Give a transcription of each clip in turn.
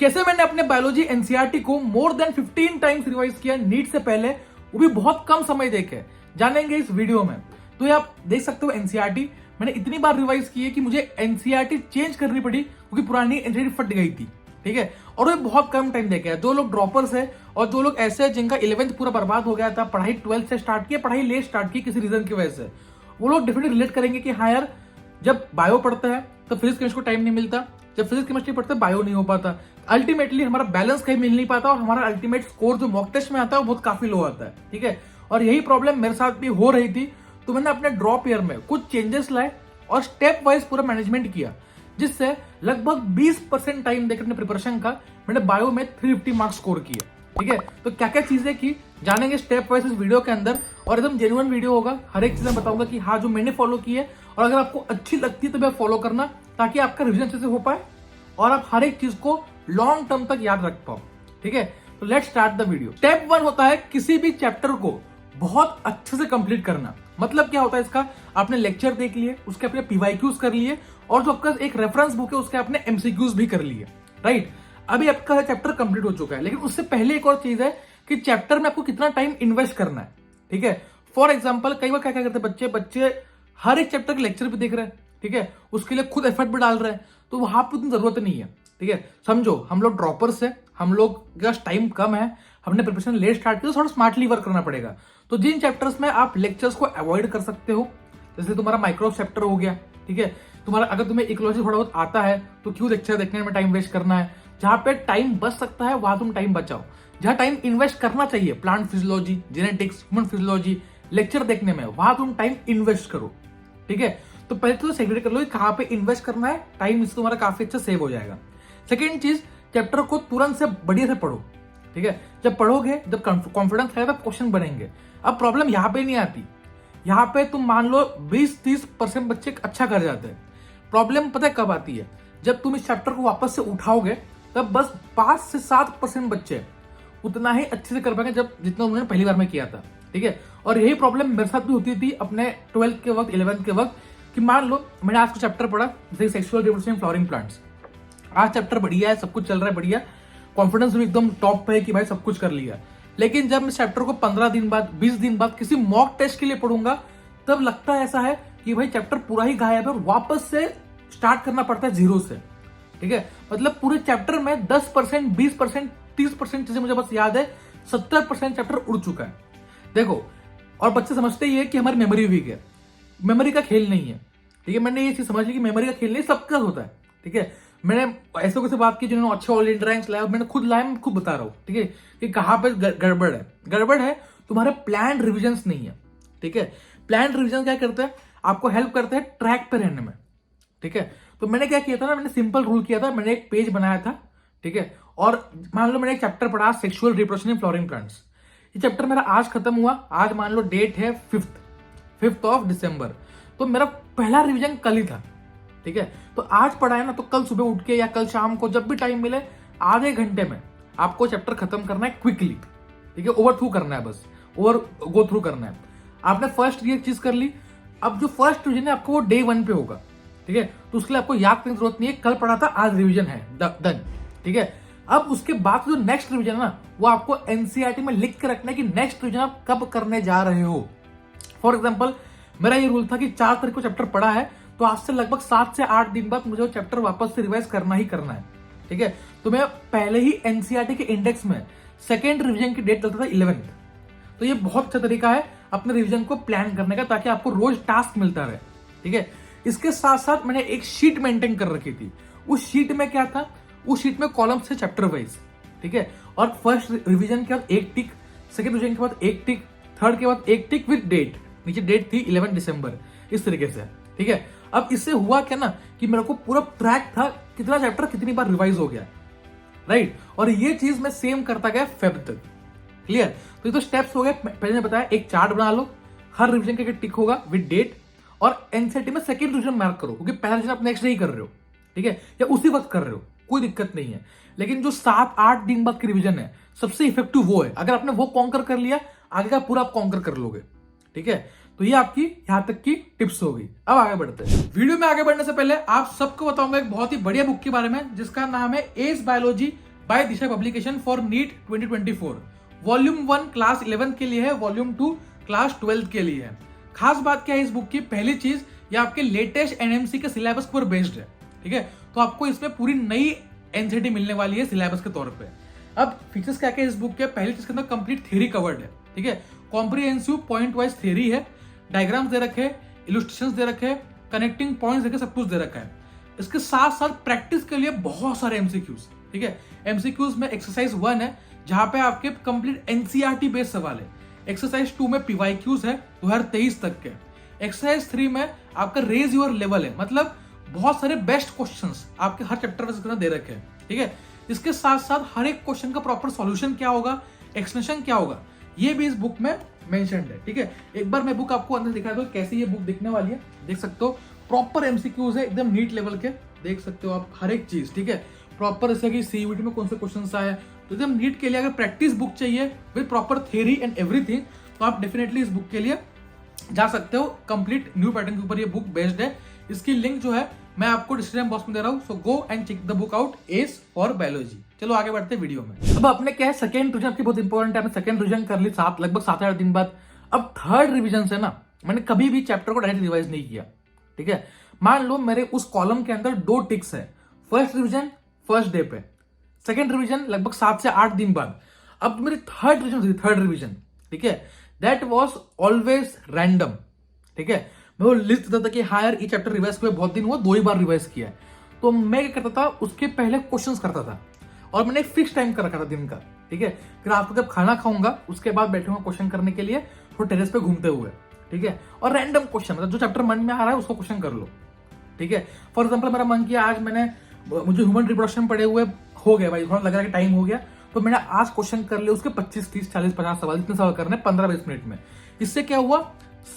कैसे मैंने अपने बायोलॉजी एनसीईआरटी को मोर देन 15 टाइम्स रिवाइज किया नीट से पहले, वो भी बहुत कम समय देके, जानेंगे इस वीडियो में। तो ये आप देख सकते हो एनसीईआरटी मैंने इतनी बार रिवाइज की है कि मुझे एनसीईआरटी चेंज करनी पड़ी क्योंकि पुरानी एनसीईआरटी फट गई थी। ठीक है, और वो बहुत कम टाइम देके है। जो लोग ड्रॉपर्स है और जो लोग ऐसे हैं जिनका 11th पूरा बर्बाद हो गया था, पढ़ाई 12th से स्टार्ट किया, पढ़ाई लेट स्टार्ट की किसी रीजन की वजह से, वो लोग डेफिनेटली रिलेट करेंगे कि हाँ यार, जब बायो पढ़ते हैं तो फिजिक्स केमिस्ट्री को टाइम नहीं मिलता, जब फिजिक्स केमिस्ट्री पढ़ते हैं बायो नहीं हो पाता, अल्टीमेटली हमारा बैलेंस कहीं मिल नहीं पाता और हमारा अल्टीमेट स्कोर जो मॉक टेस्ट में आता है वो बहुत काफी लो आता है। ठीक है, और यही प्रॉब्लम मेरे साथ भी हो रही थी। तो मैंने अपने ड्रॉप ईयर में कुछ चेंजेस लाए और स्टेप वाइज पूरा मैनेजमेंट किया, जिससे लगभग 20% टाइम देकर अपने प्रिपरेशन का मैंने बायो में 350 मार्क्स स्कोर किया। ठीक है, तो क्या क्या चीजें की जानेंगे स्टेप वाइज इस वीडियो के अंदर, और एकदम जेन्युइन वीडियो होगा। हर एक चीज मैं बताऊंगा कि हाँ जो मैंने फॉलो की है, और अगर आपको अच्छी लगती है तो भी फॉलो करना, ताकि आपका रिविजन अच्छे से हो पाए और आप हर एक चीज को लॉन्ग टर्म तक याद रख पाओ। ठीक है, तो let's start the video. Step 1 होता है किसी भी चैप्टर को बहुत अच्छे से कंप्लीट करना। मतलब क्या होता है इसका, आपने लेक्चर देख लिए, उसके अपने पीवाईक्यूज कर लिए, और जो आपका एक रेफरेंस बुक है उसके आपने एमसीक्यूज भी कर लिए। राइट, अभी आपका चैप्टर कंप्लीट हो चुका है, लेकिन उससे पहले एक और चीज है कि चैप्टर में आपको कितना टाइम इन्वेस्ट करना है। ठीक है, फॉर एग्जाम्पल कई बार क्या क्या करते हैं बच्चे हर एक चैप्टर के लेक्चर भी देख रहे हैं, ठीक है, उसके लिए खुद एफर्ट भी डाल रहे हैं, तो वहां पर उतनी जरूरत नहीं है। ठीक है, समझो हम लोग ड्रॉपर्स है, हम लोग के पास टाइम कम है, हमने प्रिपरेशन लेट स्टार्ट किया, तो थोड़ा स्मार्टली वर्क करना पड़ेगा। तो जिन चैप्टर्स में आप लेक्चर्स को अवॉइड कर सकते हो, जैसे तुम्हारा माइक्रो चैप्टर हो गया, ठीक है, तुम्हारा अगर तुम्हें इकोलॉजी थोड़ा बहुत आता है तो क्यों लेक्चर देखने में टाइम वेस्ट करना है। जहां पे टाइम बच सकता है वहां तुम टाइम बचाओ। जहां टाइम इन्वेस्ट करना चाहिए, plant physiology, genetics, human physiology, lecture देखने में, वहां तुम टाइम इन्वेस्ट करो। ठीक है, तो पहले तो सेग्रीगेट कर लो कि कहां पे इन्वेस्ट करना है, टाइम इससे तुम्हारा काफी अच्छा सेव हो जाएगा। सेकेंड चीज, चैप्टर को तुरंत से बढ़िया से पढ़ो। ठीक है, जब पढ़ोगे, जब कॉन्फिडेंस आएगा तब क्वेश्चन बनेंगे। अब प्रॉब्लम यहाँ पे नहीं आती, यहाँ पे तुम मान लो 20-30% बच्चे अच्छा कर जाते हैं। प्रॉब्लम पता है कब आती है, जब तुम इस चैप्टर को वापस से उठाओगे तब बस 5 से 7% बच्चे उतना ही अच्छे से कर पाएंगे जब जितना उन्होंने पहली बार में किया था। ठीक है, और यही प्रॉब्लम मेरे साथ भी होती थी अपने 12th के वक्त, 11th के वक्त, कि मान लो मैंने आज को चैप्टर पढ़ा जैसे sexual reproduction in flowering plants. आज चैप्टर बढ़िया है, सब कुछ चल रहा है बढ़िया, कॉन्फिडेंस भी एकदम टॉप पे है कि भाई सब कुछ कर लिया। लेकिन जब मैं चैप्टर को 15 दिन बाद, 20 दिन बाद किसी मॉक टेस्ट के लिए पढ़ूंगा, तब लगता है ऐसा है कि भाई चैप्टर पूरा ही गायब है और वापस से स्टार्ट करना पड़ता है जीरो से। ठीक है, मतलब पूरे चैप्टर में 10%, 20%, 30% चीजें मुझे बस याद है, 70% चैप्टर उड़ चुका है। देखो, और बच्चे समझते ही है कि हमारी मेमोरी वीक है। मेमोरी का खेल नहीं है। ठीक है, मैंने ये चीज समझ ली कि मेमोरी का खेल नहीं, सबका होता है। ठीक है, मैंने ऐसे कैसे बात की जिन्होंने अच्छे ऑल इंडिया रैंक्स लाया, मैंने खुद लाया, मैं खुद बता रहा हूँ। ठीक है, कि कहां पे गड़बड़ है। गड़बड़ है तुम्हारे प्लान रिविजन्स नहीं है। ठीक है, प्लान रिविजन क्या करते हैं, आपको हेल्प करते हैं ट्रैक पे रहने में। ठीक है, तो मैंने क्या किया था ना, मैंने सिंपल रूल किया था, मैंने एक पेज बनाया था। ठीक है, और मान लो मैंने एक चैप्टर पढ़ा sexual reproduction in flowering plants. ये चैप्टर मेरा आज खत्म हुआ, आज मान लो डेट है 5th ऑफ दिसंबर, तो मेरा पहला रिवीजन कल ही था। ठीक है, तो आज पढ़ा है ना, तो कल सुबह उठ के या कल शाम को जब भी टाइम मिले, आधे घंटे में आपको चैप्टर खत्म करना है क्विकली। ठीक है, ओवर थ्रू करना है, बस ओवर गो थ्रू करना है। आपने फर्स्ट ये चीज कर ली, अब जो फर्स्ट रिवीजन है आपको वो डे 1 पे होगा। ठीक है, तो उसके लिए आपको याद करने की जरूरत नहीं है, कल पढ़ा था आज रिवीजन है, डन। ठीक है, अब उसके बाद जो नेक्स्ट रिवीजन है ना, वो आपको एनसीईआरटी में लिख के रखना है कि नेक्स्ट रिवीजन आप कब करने जा रहे हो। फॉर एग्जाम्पल मेरा ये रूल था कि 4 तारीख को चैप्टर पढ़ा है, तो आज से लगभग 7 से 8 दिन बाद मुझे वो चैप्टर वापस से रिवाइज करना ही करना है। ठीक है, तो मैं पहले ही एनसीईआरटी के इंडेक्स में सेकेंड रिवीजन की डेट लगता था 11th। तो ये बहुत अच्छा तरीका है अपने रिवीजन को प्लान करने का, ताकि आपको रोज टास्क मिलता रहे। ठीक है, इसके साथ साथ मैंने एक शीट मेंटेन कर रखी थी। उस शीट में क्या था, उस शीट में कॉलम्स थे चैप्टर वाइज। ठीक है, और फर्स्ट रिवीजन के बाद एक टिक, सेकेंड रिवीजन के बाद एक टिक, थर्ड के बाद एक टिक विद डेट, नीचे डेट थी 11 दिसंबर, इस तरीके से। ठीक है, अब इससे हुआ क्या ना कि मेरे को पूरा ट्रैक था कितना चैप्टर कितनी बार रिवाइज हो गया। राइट, और ये चीज मैं सेम करता गया फेब तक। क्लियर, तो ये तो स्टेप्स हो गए। पहले ने बताया एक चार्ट बना लो, हर रिवीजन का टिक होगा विद डेट, और एनसीईआरटी में सेकंड रिवीजन मार्क करो, क्योंकि पहला रिवीजन आप नेक्स्ट डे ही कर रहे हो। ठीक है, या उसी वक्त कर रहे हो, कोई दिक्कत नहीं है। लेकिन जो 7-8 दिन बाद की रिवीजन है, सबसे इफेक्टिव वो है। अगर आपने वो कॉन्कर कर लिया, आगे का पूरा आप कॉन्कर कर लोगे। ठीक है, तो ये आपकी यहां तक की टिप्स होगी। अब आगे बढ़ते हैं। वीडियो में आगे बढ़ने से पहले आप सबको बताऊंगा एक बहुत ही बढ़िया बुक के बारे में, जिसका नाम है S biology by Disha publication for NEET 2024। Volume 1 class 11 के लिए है, वॉल्यूम 2 क्लास 12 के लिए है। खास बात क्या है इस बुक की, पहली चीज ये आपके लेटेस्ट एनएमसी के सिलेबस पर बेस्ड है, ठीक है। तो आपको इसमें पूरी नई एनसीईआरटी मिलने वाली है सिलेबस के तौर पे। अब फीचर्स क्या क्या इस बुक के, पहली चीज के अंदर कंप्लीट थ्योरी कवर्ड है, ठीक है। कॉम्प्रिहेंसिव पॉइंट वाइज थ्योरी है, डायग्राम्स दे रखे, इलस्ट्रेशंस दे रखे, कनेक्टिंग पॉइंट्स देखे, सब कुछ दे रखा है। इसके साथ साथ प्रैक्टिस के लिए बहुत सारे एमसीक्यूज, ठीक है। एमसीक्यूज में एक्सरसाइज 1 है जहां पे आपके कंप्लीट एनसीईआरटी बेस्ड सवाल है। एक्सरसाइज 2 में पीवाईक्यूज है 2023 तक के। एक्सरसाइज 3 में आपका रेज योर लेवल है, मतलब बहुत सारे बेस्ट क्वेश्चंस आपके हर चैप्टर में दे रखे हैं, ठीक है। इसके साथ साथ हर एक क्वेश्चन का प्रॉपर सॉल्यूशन क्या होगा, एक्सप्लेनेशन क्या होगा, ये भी इस बुक में मेंशन्ड है, ठीक है। एक बार मैं बुक आपको अंदर दिखा दूं कैसे ये बुक दिखने वाली है। देख सकते हो प्रॉपर एमसीक्यूज है, एकदम नीट लेवल के, देख सकते हो आप हर एक चीज, ठीक है। प्रॉपर जैसे कि सीयूईटी में कौन से क्वेश्चन आए, तो एकदम नीट के लिए अगर प्रैक्टिस बुक चाहिए with proper theory and everything, तो आप डेफिनेटली इस बुक के लिए जा सकते हो। कंप्लीट न्यू पैटर्न के ऊपर ये बुक बेस्ड है। इसकी लिंक जो है मैं आपको डिस्क्रिप्शन बॉक्स में दे रहा हूं, so go and check the book out, as for biology. चलो आगे बढ़ते हैं वीडियो में। अब आपने क्या है, सेकंड रिवीजन आपकी बहुत इंपॉर्टेंट है, आपने सेकंड रिवीजन कर ली लगभग 7-8 दिन बाद। अब थर्ड रिवीजन से ना मैंने कभी भी चैप्टर को डायरेक्ट रिवाइज नहीं किया, ठीक है। मान लो मेरे उस कॉलम के अंदर 2 टिक्स है, फर्स्ट रिवीजन फर्स्ट डे पे, सेकंड रिवीजन लगभग 7 से 8 दिन बाद। अब मेरी थर्ड रिवीजन, ठीक है, दैट वाज ऑलवेज रैंडम, ठीक है। मैं वो लिस्ट देता था कि हाँ यार ये चैप्टर रिवाइज किया बहुत दिन हुआ, 2 ही बार रिवाइज किया है। तो मैं क्या करता था, उसके पहले क्वेश्चंस करता था और मैंने फिक्स टाइम कर रखा था दिन का, ठीक है। फिर रात को जब खाना खाऊंगा उसके बाद बैठूंगा क्वेश्चन करने के लिए, थोड़ा टेरेस पे घूमते हुए, ठीक है। और रैंडम क्वेश्चन, मतलब जो चैप्टर मन में आ रहा है उसको क्वेश्चन कर लो, ठीक है। फॉर एग्जाम्पल मेरा मन किया आज मुझे ह्यूमन रिप्रोडक्शन पढ़े हुए हो गया भाई, थोड़ा लग रहा है कि टाइम हो गया, तो मैंने आज क्वेश्चन कर लिया उसके 25, 30, 40, 50 सवाल, इतने सवाल करने 15-20 मिनट में। इससे क्या हुआ,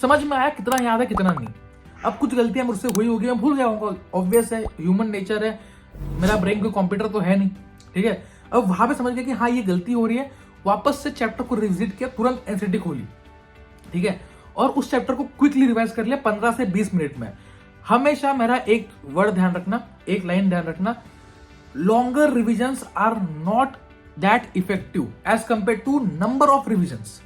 समझ में आया कितना याद है कितना नहीं। अब कुछ गलतियां मुझसे हुई होगी, मैं भूल जाऊंगा, ऑब्वियस है, ह्यूमन नेचर है, मेरा ब्रेन कोई कंप्यूटर तो है नहीं, ठीक है। अब वहां पे समझ गया कि हाँ ये गलती हो रही है, वापस से चैप्टर को रिविजिट किया, तुरंत एनसीईआरटी खोली, ठीक है, और उस चैप्टर को क्विकली रिवाइज कर लिया 15 से 20 मिनट में। हमेशा मेरा एक वर्ड ध्यान रखना, एक लाइन ध्यान रखना, longer revisions are not that effective as compare to number of revisions.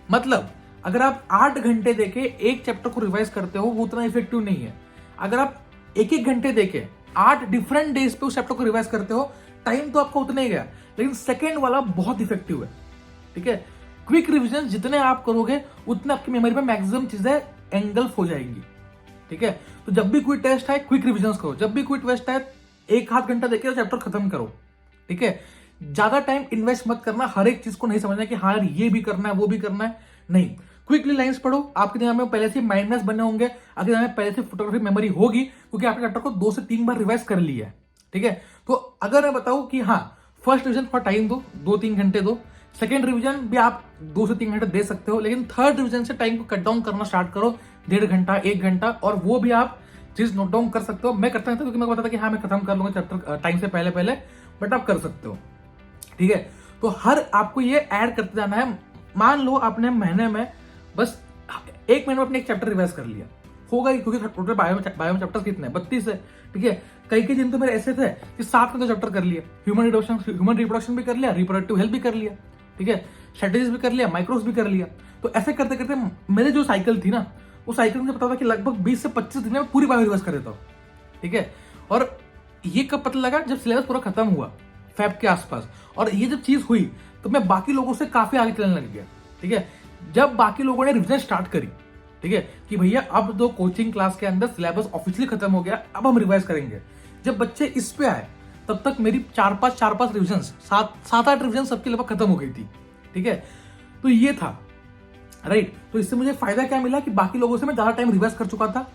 मतलब अगर आप 8 घंटे देके एक चैप्टर को रिवाइज करते हो वो उतना इफेक्टिव नहीं है। अगर आप 1-1 घंटे देके 8 डिफरेंट डेज पे उस चैप्टर को रिवाइज करते हो, टाइम तो आपका उतना ही गया, लेकिन सेकेंड वाला बहुत इफेक्टिव है, ठीक है। क्विक रिविजन जितने आप करोगे उतने आपकी मेमोरी में मैक्सिमम चीजें एंगल्फ हो जाएंगी, ठीक है। तो जब भी कोई टेस्ट है क्विक रिविजन करो, जब भी कोई टेस्ट है 1-8 घंटा देके चैप्टर खत्म करो, ठीक है। ज्यादा टाइम इन्वेस्ट मत करना, हर एक चीज को नहीं समझना कि हाँ यार ये भी करना है वो भी करना है, नहीं। क्विकली लाइंस पढ़ो, आपके दिमाग में पहले से माइंड मैप्स बने होंगे, आपके दिमाग में पहले से फोटोग्राफी मेमोरी होगी क्योंकि आपने चैप्टर को 2 से 3 बार रिवाइज कर लिया है, ठीक है। तो अगर मैं बताऊं कि हाँ फर्स्ट रिविजन थोड़ा टाइम दो, 2-3 घंटे दो, सेकेंड रिविजन भी आप 2 से 3 घंटे दे सकते हो, लेकिन थर्ड रिविजन से टाइम को कट डाउन करना स्टार्ट करो, 1.5 घंटा 1 घंटा, और वो भी आप चीज नोट डाउन कर सकते हो। मैं करता था क्योंकि मैं बताता कि हाँ मैं खत्म कर लूंगा चैप्टर टाइम से पहले, बट आप कर सकते हो, ठीक है। तो हर आपको ये ऐड करते जाना है। मान लो आपने महीने में बस 1 महीने में अपने एक चैप्टर रिवाइज कर लिया, होगा ही, क्योंकि टोटल बायो में चैप्टर कितने 32 है, ठीक है। कई दिन तो मेरे ऐसे थे कि 7 में 2 चैप्टर कर लिए, ह्यूमन रिप्रोडक्शन भी कर लिया, रिप्रोडक्टिव हेल्थ भी कर लिया, ठीक है, स्ट्रेटेजीज भी कर लिया, माइक्रोस भी कर लिया। तो ऐसे करते करते मेरे जो साइकिल थी ना, वो साइकिल मुझे पता था कि लगभग 20 से 25 दिन में पूरी बायो रिवाइज कर देता हूँ, ठीक है। और ये कब पता लगा, जब सिलेबस पूरा खत्म हुआ फेब के आसपास, और ये जब चीज हुई तो मैं बाकी लोगों से काफी आगे चलने लग गया, ठीक है। जब बाकी लोगों ने रिविजन स्टार्ट करी, ठीक है, कि भैया अब तो कोचिंग क्लास के अंदर सिलेबस ऑफिशियली खत्म हो गया, अब हम रिवाइज करेंगे, जब बच्चे इस पे आए तब तक मेरी 4-5 रिविजन, 7-8 रिविजन सबकी लगभग खत्म हो गई थी, ठीक है। तो ये था, राइट। तो इससे मुझे फायदा क्या मिला कि बाकी लोगों से मैं ज्यादा टाइम रिवाइज कर चुका था,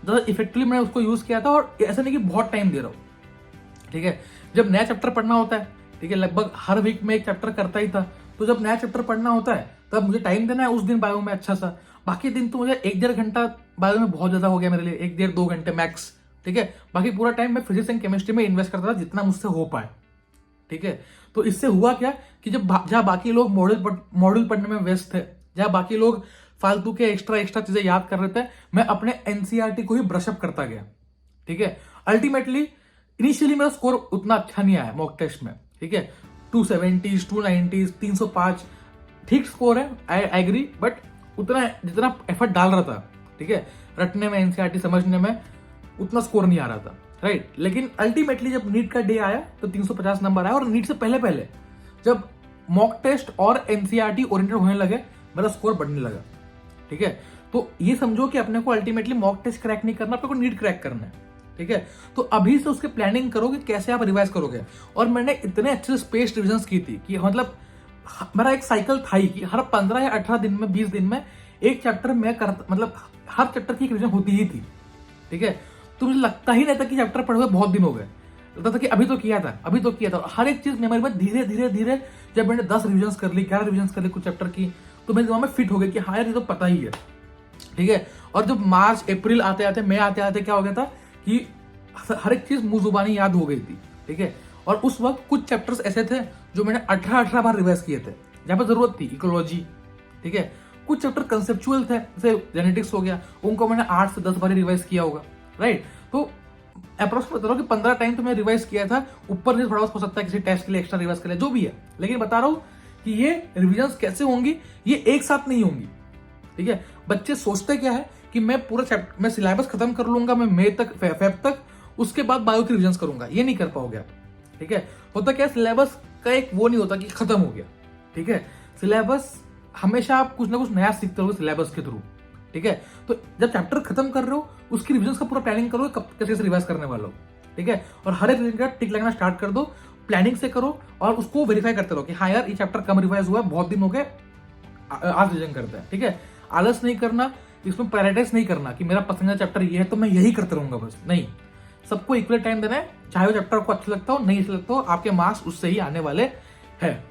ज्यादा इफेक्टिवली मैंने उसको यूज किया था, और ऐसा नहीं कि बहुत टाइम दे रहा हूं, ठीक है। जब नया चैप्टर पढ़ना होता है, ठीक है, लगभग हर वीक में एक चैप्टर करता ही था, तो जब नया चैप्टर पढ़ना होता है तब मुझे टाइम देना है उस दिन बायो में अच्छा सा, बाकी दिन तो मुझे 1-1.5 घंटा बायो में बहुत ज्यादा हो गया मेरे लिए, 1-1.5-2 घंटे मैक्स, ठीक है। बाकी पूरा टाइम मैं फिजिक्स एंड केमिस्ट्री में इन्वेस्ट करता था जितना मुझसे हो पाए, ठीक है। तो इससे हुआ क्या कि जहां बाकी लोग मॉड्यूल पढ़ने में व्यस्त थे, जहां बाकी लोग फालतू के एक्स्ट्रा चीजें याद कर रहे थे, मैं अपने एनसीईआरटी को ही ब्रशअप करता गया, ठीक है। अल्टीमेटली इनिशियली मेरा स्कोर उतना अच्छा नहीं आया मॉक टेस्ट में, ठीक ठीक है। 270s 290s 305 ठीक स्कोर है, आई एग्री, बट उतना जितना एफर्ट डाल रहा था, ठीक है, रटने में एनसीईआरटी समझने में, उतना स्कोर नहीं आ रहा था, राइट। लेकिन अल्टीमेटली जब नीट का डे आया तो 350 नंबर आया, और नीट से पहले पहले जब मॉक टेस्ट और एनसीईआरटी ओरिएंटेड होने लगे मेरा स्कोर बढ़ने लगा, ठीक है। तो ये समझो कि अपने को अल्टीमेटली मॉक टेस्ट क्रैक नहीं करना, अपने को नीट क्रैक करना है, ठीक है। तो अभी से उसके प्लानिंग करोगे कैसे आप रिवाइज करोगे। और मैंने इतने अच्छे स्पेस रिविजन की थी कि मतलब मेरा एक साइकिल था ही कि हर 15 या 18 दिन में 20 दिन में एक चैप्टर मैं करता, मतलब हर चैप्टर की एक रिविजन होती ही थी, ठीक है। तो मुझे लगता ही नहीं था कि चैप्टर पढ़े हुए बहुत दिन हो गए, लगता था कि अभी तो किया था, अभी तो किया था। हर एक चीज मेमोरी में धीरे धीरे धीरे जब मैंने 10 रिविजन कर ली, 11 रिविजन कर ली कुछ चैप्टर की, तो मेरे दिमाग में फिट हो गया कि हाँ यार ये तो पता ही है, ठीक है। और जब मार्च अप्रैल आते आते मई आते आते क्या हो गया था कि हर एक चीज मुंह जुबानी याद हो गई थी, ठीक है। और उस वक्त कुछ चैप्टर्स ऐसे थे जो मैंने 18 बार रिवाइज किए थे जहां पर जरूरत थी, इकोलॉजी, ठीक है। कुछ चैप्टर कंसेप्चुअल थे, जैसे जेनेटिक्स हो गया, उनको मैंने 8 से 10 बार रिवाइज किया होगा, राइट। तो अप्रोक्स बता रहा हूँ कि 15 टाइम तो मैं रिवाइज किया था, ऊपर से थोड़ा बहुत हो सकता है किसी टेस्ट के लिए एक्स्ट्रा रिवाइज कर लिया, जो भी है। लेकिन बता रहा हूँ कि ये रिविजन कैसे होंगी, ये एक साथ नहीं होंगी, ठीक है। बच्चे सोचते क्या है कि मैं पूरा चैप्टर, मैं सिलेबस खत्म कर लूंगा, मैं मई तक फेब तक, उसके बाद बायो की रिविजन करूंगा, ये नहीं कर पाओगे आप, ठीक है। होता क्या, सिलेबस का एक वो नहीं होता कि खत्म हो गया, ठीक है। सिलेबस हमेशा आप कुछ ना कुछ नया सीखते रहोगे सिलेबस के थ्रू, ठीक है। तो जब चैप्टर खत्म कर रहे हो उसकी रिविजन का पूरा प्लानिंग करो, कब कैसे रिवाइज करने वाले हो, ठीक है। और हर एक रिविजन का टिक लगना स्टार्ट कर दो, प्लानिंग से करो, और उसको वेरीफाई करते रहो कि हाँ यार ये चैप्टर कम रिवाइज हुआ है, बहुत दिन हो गए, आज रिविजन करते हैं, ठीक है। आलस नहीं करना, इसमें प्रायोरिटाइज नहीं करना कि मेरा पसंदीदा चैप्टर ये है तो मैं यही करते रहूंगा, बस नहीं। सबको इक्वल टाइम देना है, चाहे वो चैप्टर आपको अच्छा लगता हो नहीं अच्छा लगता हो, आपके मार्क्स उससे ही आने वाले हैं,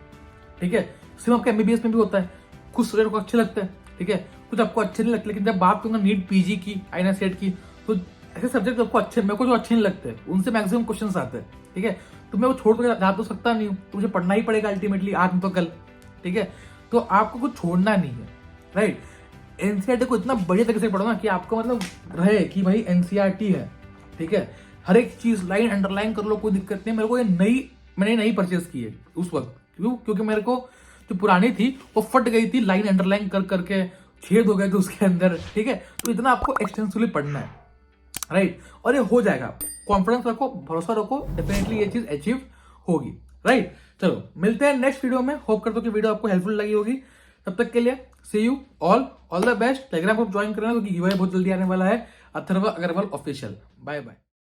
ठीक है। सिर्फ आपके एमबीबीएस में भी होता है, कुछ स्टूडेंट को अच्छे लगते हैं, ठीक है, कुछ आपको अच्छे नहीं लगते। लेकिन जब बात करूंगा नीट पीजी की, आईना सेट की, तो ऐसे सब्जेक्ट आपको अच्छे, मेरे को जो अच्छे नहीं लगते उनसे मैक्सिमम क्वेश्चन आते हैं, ठीक है। तो मैं वो छोड़ कर जा तो सकता नहीं हूँ, तो मुझे पढ़ना ही पड़ेगा अल्टीमेटली, आज नहीं तो कल, ठीक है। तो आपको कुछ छोड़ना नहीं है, राइट। एनसीईआरटी को इतना बढ़िया तरीके से पढ़ो ना कि आपको मतलब रहे कि भाई एनसीईआरटी है, ठीक है। हर एक चीज लाइन अंडरलाइन कर लो, कोई दिक्कत नहीं। मेरे को ये मैंने नई परचेज की है उस वक्त, क्योंकि मेरे को जो पुरानी थी वो फट गई थी, लाइन अंडरलाइन कर करके छेद हो गए थे उसके अंदर, ठीक है। तो इतना आपको एक्सटेंसिवली पढ़ना है, राइट। और ये हो जाएगा, कॉन्फिडेंस रखो, भरोसा रखो, डेफिनेटली ये चीज अचीव होगी, राइट। चलो मिलते हैं नेक्स्ट वीडियो में, होप करता हूँ कि वीडियो आपको हेल्पफुल लगी होगी। तब तक के लिए see you all the best. Telegram group join करना क्योंकि गिव अवे बहुत जल्दी आने वाला है, Atharv Agrawal official. Bye bye.